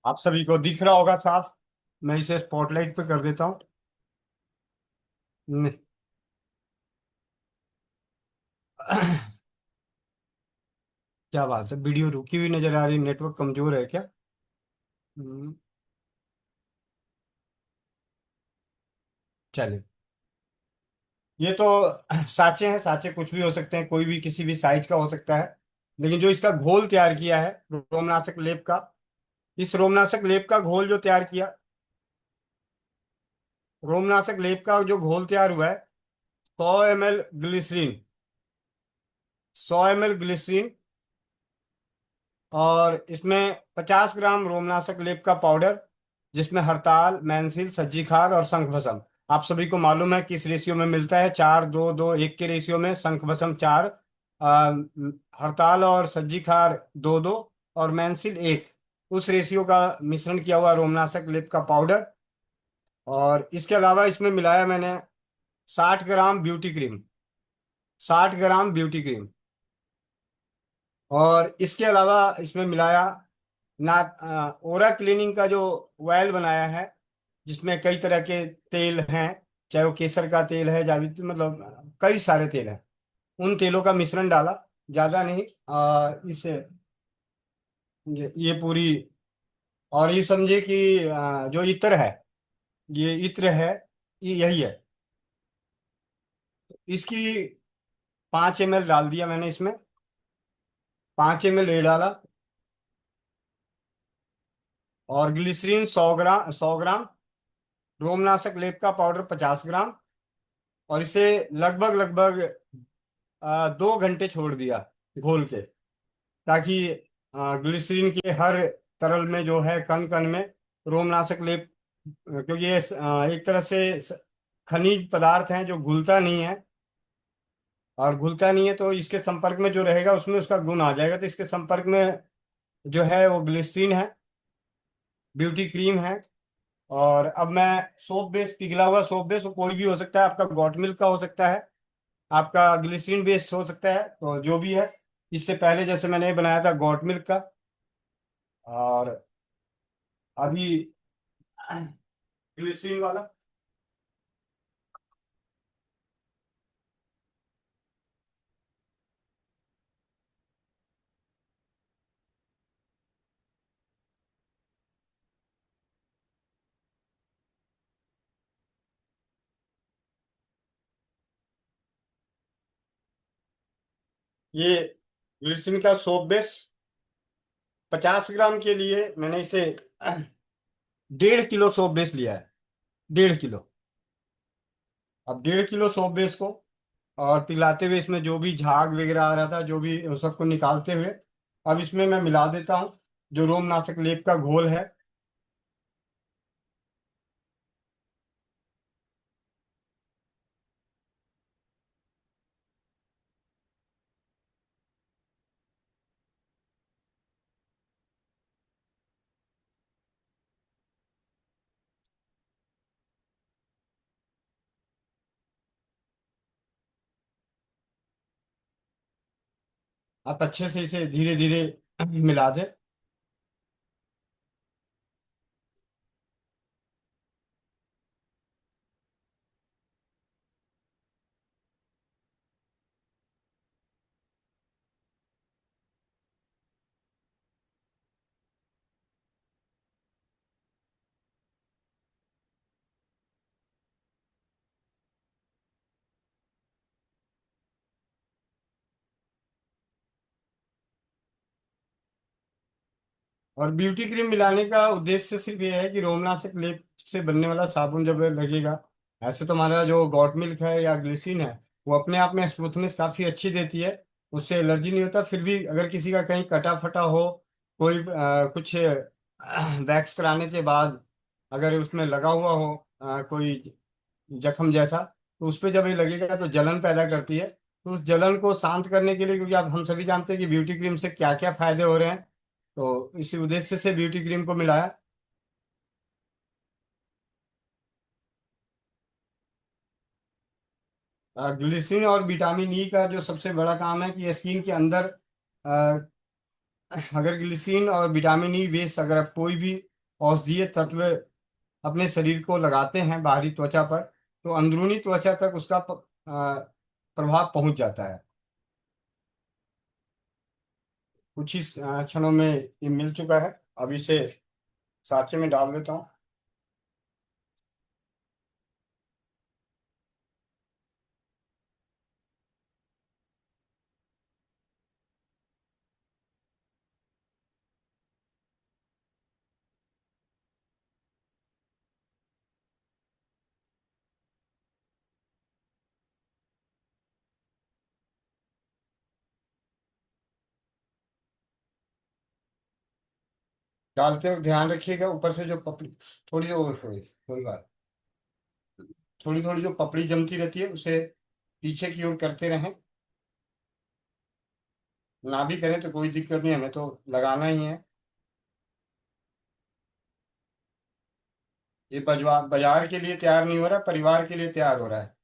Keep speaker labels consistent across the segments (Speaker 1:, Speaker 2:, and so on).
Speaker 1: आप सभी को दिख रहा होगा साफ। मैं इसे स्पॉटलाइट पे कर देता हूँ। न- क्या बात है, वीडियो रुकी हुई नजर आ रही, नेटवर्क कमजोर है क्या? हम्म, चलिए। ये तो साँचे हैं। साँचे कुछ भी हो सकते हैं, कोई भी किसी भी साइज का हो सकता है। लेकिन जो इसका घोल तैयार किया है रोमनाशक लेप का, इस रोमनाशक लेप का घोल जो तैयार किया, रोमनाशक लेप का जो घोल तैयार हुआ है, 100 ml ग्लिसरीन, 100 ml ग्लिसरीन, और इसमें 50 ग्राम रोमनाशक लेप का पाउडर, जिसमें हड़ताल, मैंसिल, सज्जी खार और शंख भस्म। आप सभी को मालूम है किस रेशियो में मिलता है, 4-2-2-1 के रेशियो में। शंख भस्म 4, हड़ताल और सज्जी खार 2-2, और मैंसिल 1। उस रेशियो का मिश्रण किया हुआ रोमनाशक लेप का पाउडर। और इसके अलावा इसमें मिलाया मैंने 60 ग्राम ब्यूटी क्रीम, 60 ग्राम ब्यूटी क्रीम। और इसके अलावा इसमें मिलाया ना ओरा क्लीनिंग का जो ऑयल बनाया है, जिसमें कई तरह के तेल हैं। चाहे वो केसर का तेल है, जावित्री, मतलब कई सारे तेल हैं। उन तेलों का मिश्रण डाला, ज्यादा नहीं। इसे ये पूरी, और ये समझिए कि जो इत्र है, ये इत्र है, ये यही है। इसकी 5 ml डाल दिया मैंने इसमें, 5 ml ये डाला। और ग्लिसरीन 100 ग्राम, 100 ग्राम। रोमनाशक लेप का पाउडर 50 ग्राम। और इसे लगभग लगभग 2 घंटे छोड़ दिया घोल के, ताकि ग्लिसरीन के हर तरल में जो है, कण कण में रोमनाशक लेप, क्योंकि ये एक तरह से खनिज पदार्थ हैं जो घुलता नहीं है। और घुलता नहीं है तो इसके संपर्क में जो रहेगा उसमें उसका गुण आ जाएगा। तो इसके संपर्क में जो है वो ग्लिसरीन है, ब्यूटी क्रीम है। और अब मैं सोप बेस, पिघला हुआ सोप बेस, वो कोई भी हो सकता है, आपका गॉट मिल्क का हो सकता है, आपका ग्लिसरीन बेस्ड हो सकता है, तो जो भी है। इससे पहले जैसे मैंने बनाया था गॉट मिल्क का। और अभी ग्लिसरीन वाला। ये ग्लिसरीन का सोप बेस 50 ग्राम के लिए मैंने इसे 1.5 किलो सोप बेस लिया है, 1.5 किलो। अब 1.5 किलो सोप बेस को, और पिलाते हुए इसमें जो भी झाग वगैरह आ रहा था, जो भी, उन सबको निकालते हुए अब इसमें मैं मिला देता हूँ जो रोमनाशक लेप का घोल है। आप अच्छे से इसे धीरे धीरे मिला दें। और ब्यूटी क्रीम मिलाने का उद्देश्य सिर्फ ये है कि रोमनाशक लेप से बनने वाला साबुन जब लगेगा, ऐसे तो हमारा जो गॉट मिल्क है या ग्लिसरीन है, वो अपने आप में स्मूथनेस काफ़ी अच्छी देती है, उससे एलर्जी नहीं होता। फिर भी अगर किसी का कहीं कटा फटा हो, कोई कुछ वैक्स कराने के बाद अगर उसमें लगा हुआ हो कोई जख्म जैसा, तो उस पर जब ये लगेगा तो जलन पैदा करती है। तो उस जलन को शांत करने के लिए, क्योंकि आप, हम सभी जानते हैं कि ब्यूटी क्रीम से क्या क्या फायदे हो रहे हैं, तो इसी उद्देश्य से ब्यूटी क्रीम को मिलाया। ग्लिसरीन और विटामिन ई का जो सबसे बड़ा काम है कि स्किन के अंदर, अ, अगर ग्लिसरीन और विटामिन ई बेस अगर आप कोई भी औषधीय तत्व अपने शरीर को लगाते हैं बाहरी त्वचा पर, तो अंदरूनी त्वचा तक उसका प्रभाव पहुंच जाता है। कुछ ही क्षणों में ये मिल चुका है। अब इसे साँचे में डाल देता हूँ। डालते वक्त ध्यान रखिएगा ऊपर से जो पपड़ी, थोड़ी कोई बात, थोड़ी थोड़ी जो पपड़ी जमती रहती है उसे पीछे की ओर करते रहें। ना भी करें तो कोई दिक्कत नहीं, हमें तो लगाना ही है। ये बाजार के लिए तैयार नहीं हो रहा, परिवार के लिए तैयार हो रहा है।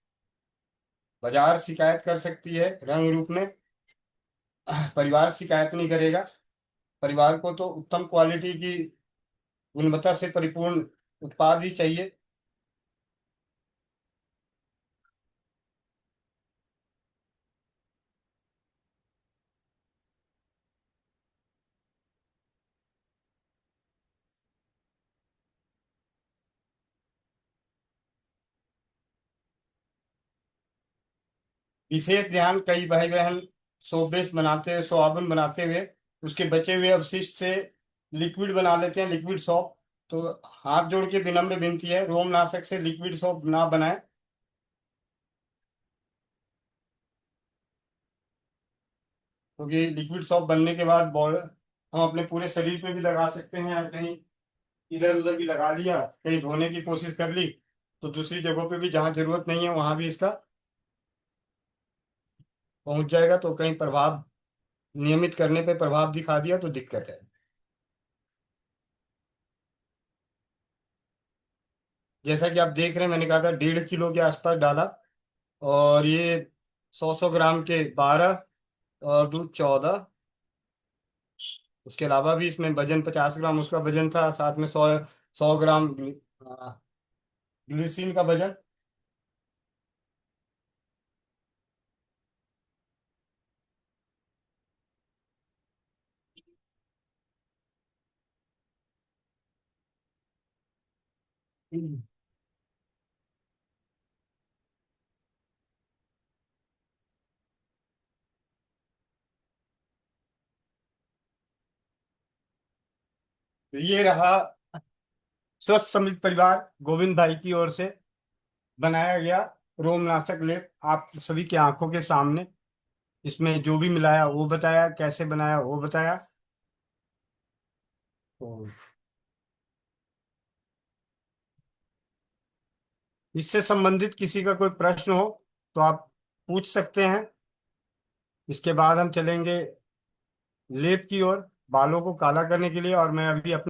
Speaker 1: बाजार शिकायत कर सकती है रंग रूप में, परिवार शिकायत नहीं करेगा। परिवार को तो उत्तम क्वालिटी की, गुणवत्ता से परिपूर्ण उत्पाद ही चाहिए। विशेष ध्यान, कई भाई बहन सोप बेस बनाते हुए, सोयाबीन बनाते हुए उसके बचे हुए अवशिष्ट से लिक्विड बना लेते हैं, लिक्विड सोप। तो हाथ जोड़ के विनम्र विनती है, रोमनाशक से लिक्विड सोप ना बनाएं। क्योंकि लिक्विड सोप बनने के बाद बॉल हम अपने पूरे शरीर पे भी लगा सकते हैं, या कहीं इधर उधर भी लगा लिया, कहीं धोने की कोशिश कर ली तो दूसरी जगहों पे भी जहाँ जरूरत नहीं है वहां भी इसका पहुंच जाएगा। तो कहीं प्रभाव, नियमित करने पे प्रभाव दिखा दिया तो दिक्कत है। जैसा कि आप देख रहे हैं, मैंने कहा था 1.5 किलो के आसपास डाला, और ये 100 100 ग्राम के 12, और दूध 14। उसके अलावा भी इसमें वजन 50 ग्राम उसका वजन था, साथ में 100 100 ग्राम ग्लिसरीन का वजन। ये रहा स्वस्थ समृद्ध परिवार गोविंद भाई की ओर से बनाया गया रोमनाशक लेप, आप सभी की आंखों के सामने। इसमें जो भी मिलाया वो बताया, कैसे बनाया वो बताया। तो इससे संबंधित किसी का कोई प्रश्न हो तो आप पूछ सकते हैं। इसके बाद हम चलेंगे लेप की ओर, बालों को काला करने के लिए। और मैं अभी अपने